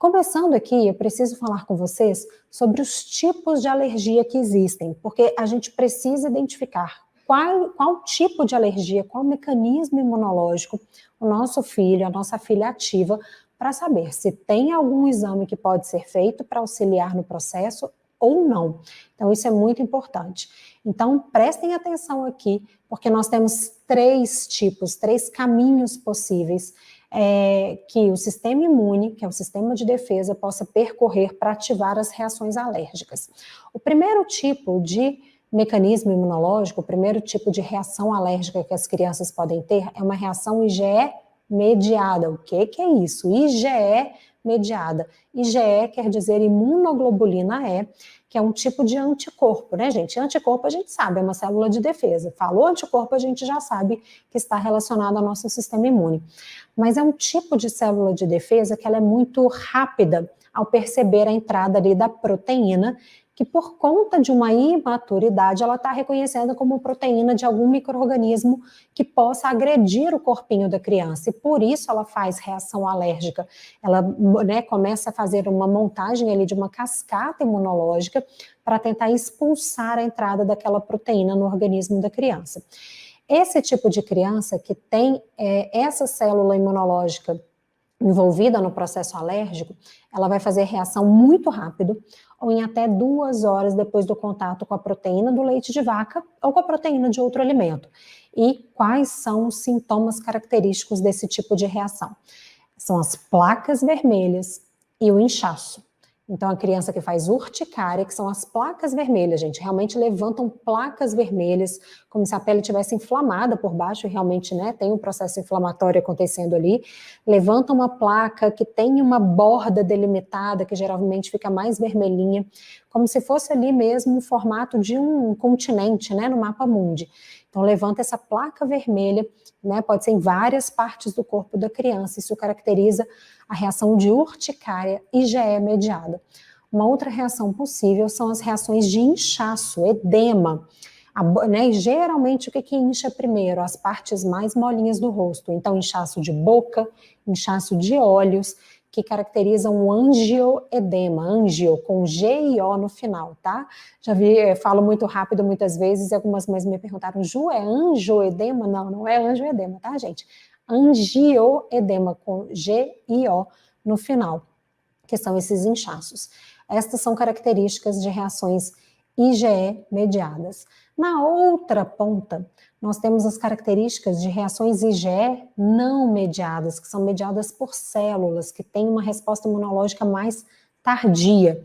Começando aqui, eu preciso falar com vocês sobre os tipos de alergia que existem, porque a gente precisa identificar qual tipo de alergia, qual mecanismo imunológico o nosso filho, a nossa filha ativa, para saber se tem algum exame que pode ser feito para auxiliar no processo ou não. Então, isso é muito importante. Então, prestem atenção aqui, porque nós temos três caminhos possíveis que o sistema imune, que é o sistema de defesa, possa percorrer para ativar as reações alérgicas. O primeiro tipo de mecanismo imunológico, o primeiro tipo de reação alérgica que as crianças podem ter é uma reação IgE mediada. O que é isso? IgE mediada. IgE quer dizer imunoglobulina E, que é um tipo de anticorpo, né, gente? Anticorpo a gente sabe, é uma célula de defesa. Falou anticorpo, a gente já sabe que está relacionado ao nosso sistema imune. Mas é um tipo de célula de defesa que ela é muito rápida ao perceber a entrada ali da proteína, que por conta de uma imaturidade, ela está reconhecendo como proteína de algum micro-organismo que possa agredir o corpinho da criança, e por isso ela faz reação alérgica. Ela, né, começa a fazer uma montagem ali de uma cascata imunológica para tentar expulsar a entrada daquela proteína no organismo da criança. Esse tipo de criança que tem essa célula imunológica envolvida no processo alérgico, ela vai fazer reação muito rápido, ou em até 2 horas depois do contato com a proteína do leite de vaca ou com a proteína de outro alimento. E quais são os sintomas característicos desse tipo de reação? São as placas vermelhas e o inchaço. Então, a criança que faz urticária, que são as placas vermelhas, gente, realmente levantam placas vermelhas, como se a pele tivesse inflamada por baixo, e realmente, né, tem um processo inflamatório acontecendo ali. Levanta uma placa que tem uma borda delimitada, que geralmente fica mais vermelhinha, como se fosse ali mesmo o formato de um continente, né, no mapa mundi. Então, levanta essa placa vermelha, né, pode ser em várias partes do corpo da criança. Isso caracteriza a reação de urticária IgE mediada. Uma outra reação possível são as reações de inchaço, edema. E geralmente, o que incha primeiro? As partes mais molinhas do rosto. Então, inchaço de boca, inchaço de olhos, que caracterizam o angioedema, angio, com G e O no final, tá? Já vi, falo muito rápido muitas vezes, e algumas mães me perguntaram, Ju, é angioedema? Não, não é angioedema, tá, gente? Angioedema, com G e O no final, que são esses inchaços. Estas são características de reações IgE mediadas. Na outra ponta, nós temos as características de reações IgE não mediadas, que são mediadas por células, que têm uma resposta imunológica mais tardia.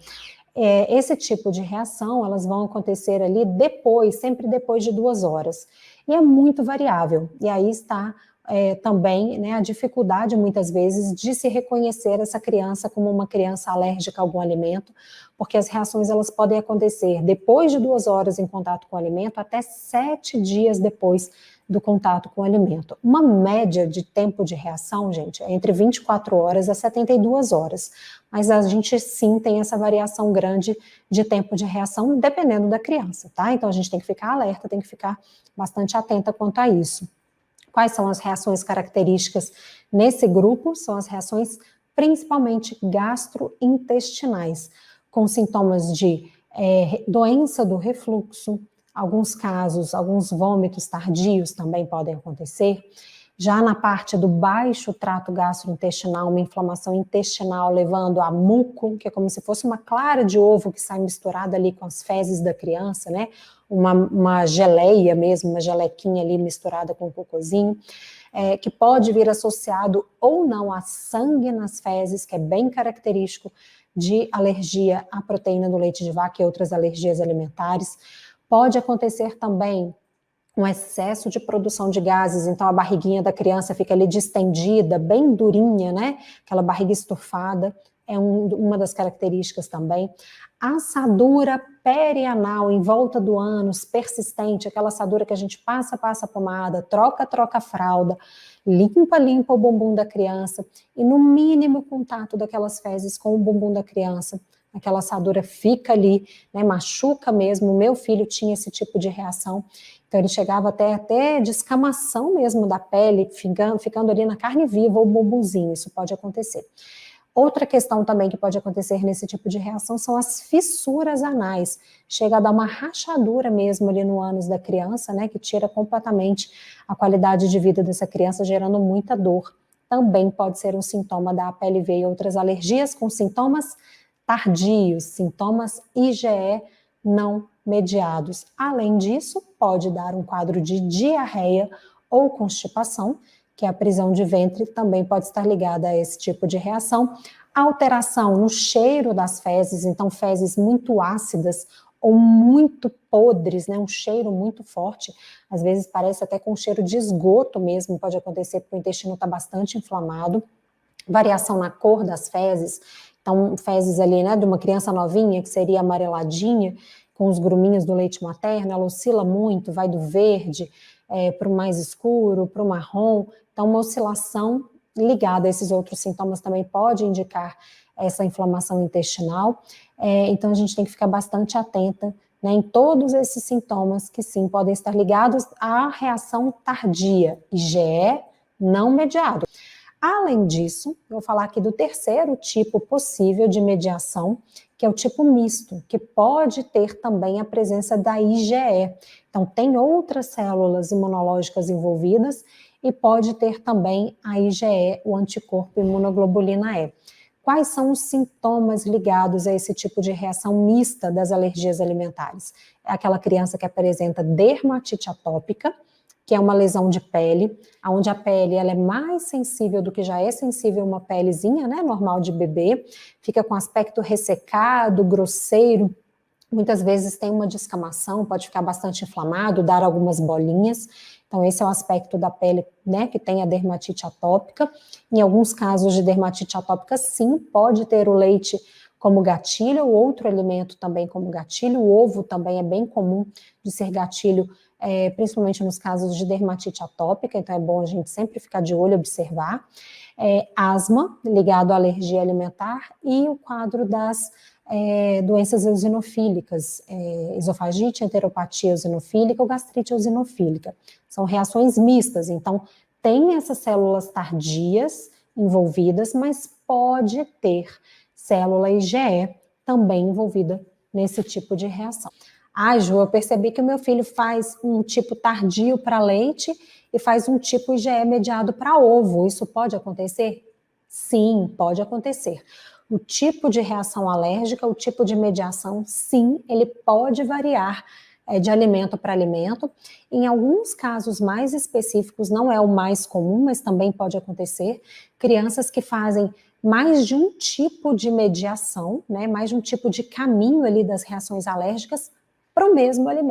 Esse tipo de reação, elas vão acontecer ali depois, sempre depois de 2 horas. E é muito variável, e aí está também, né, a dificuldade muitas vezes de se reconhecer essa criança como uma criança alérgica a algum alimento, porque as reações elas podem acontecer depois de 2 horas em contato com o alimento, até 7 dias depois do contato com o alimento. Uma média de tempo de reação, gente, é entre 24 horas a 72 horas, mas a gente sim tem essa variação grande de tempo de reação, dependendo da criança, tá? Então a gente tem que ficar alerta, tem que ficar bastante atenta quanto a isso. Quais são as reações características nesse grupo? São as reações principalmente gastrointestinais, com sintomas de doença do refluxo, alguns casos, alguns vômitos tardios também podem acontecer. Já na parte do baixo trato gastrointestinal, uma inflamação intestinal levando a muco, que é como se fosse uma clara de ovo que sai misturada ali com as fezes da criança, né? Uma geleia mesmo, uma gelequinha ali misturada com o cocôzinho, que pode vir associado ou não a sangue nas fezes, que é bem característico de alergia à proteína do leite de vaca e outras alergias alimentares. Pode acontecer também um excesso de produção de gases, então a barriguinha da criança fica ali distendida, bem durinha, né? Aquela barriga estufada, é uma das características também. Assadura perianal em volta do ânus, persistente, aquela assadura que a gente passa a pomada, troca a fralda, limpa o bumbum da criança, e no mínimo contato daquelas fezes com o bumbum da criança, aquela assadura fica ali, né, machuca mesmo. O meu filho tinha esse tipo de reação, então ele chegava até descamação mesmo da pele, ficando ali na carne viva o bumbumzinho, isso pode acontecer. Outra questão também que pode acontecer nesse tipo de reação são as fissuras anais. Chega a dar uma rachadura mesmo ali no ânus da criança, né, que tira completamente a qualidade de vida dessa criança, gerando muita dor. Também pode ser um sintoma da APLV e outras alergias com sintomas tardios, sintomas IgE não mediados. Além disso, pode dar um quadro de diarreia ou constipação, que é a prisão de ventre, também pode estar ligada a esse tipo de reação. Alteração no cheiro das fezes, então fezes muito ácidas ou muito podres, né, um cheiro muito forte, às vezes parece até com cheiro de esgoto mesmo, pode acontecer porque o intestino está bastante inflamado. Variação na cor das fezes, então fezes ali, né, de uma criança novinha, que seria amareladinha, com os gruminhos do leite materno, ela oscila muito, vai do verde para o mais escuro, para o marrom, então uma oscilação ligada a esses outros sintomas também pode indicar essa inflamação intestinal, então a gente tem que ficar bastante atenta, né, em todos esses sintomas que sim podem estar ligados à reação tardia, IgE não mediado. Além disso, eu vou falar aqui do terceiro tipo possível de mediação, que é o tipo misto, que pode ter também a presença da IgE. Então, tem outras células imunológicas envolvidas e pode ter também a IgE, o anticorpo imunoglobulina E. Quais são os sintomas ligados a esse tipo de reação mista das alergias alimentares? É aquela criança que apresenta dermatite atópica, que é uma lesão de pele, onde a pele ela é mais sensível do que já é sensível uma pelezinha, né, normal de bebê, fica com aspecto ressecado, grosseiro, muitas vezes tem uma descamação, pode ficar bastante inflamado, dar algumas bolinhas, então esse é o aspecto da pele, né, que tem a dermatite atópica. Em alguns casos de dermatite atópica, sim, pode ter o leite como gatilho, ou outro alimento também como gatilho, o ovo também é bem comum de ser gatilho, principalmente nos casos de dermatite atópica, então é bom a gente sempre ficar de olho, observar. Asma, ligado à alergia alimentar, e o quadro das doenças eosinofílicas, esofagite, enteropatia eosinofílica ou gastrite eosinofílica. São reações mistas, então tem essas células tardias envolvidas, mas pode ter célula IgE também envolvida nesse tipo de reação. Ju, eu percebi que o meu filho faz um tipo tardio para leite e faz um tipo IgE mediado para ovo. Isso pode acontecer? Sim, pode acontecer. O tipo de reação alérgica, o tipo de mediação, sim, ele pode variar de alimento para alimento. Em alguns casos mais específicos, não é o mais comum, mas também pode acontecer. Crianças que fazem mais de um tipo de mediação, né, mais de um tipo de caminho ali das reações alérgicas para o mesmo alimento.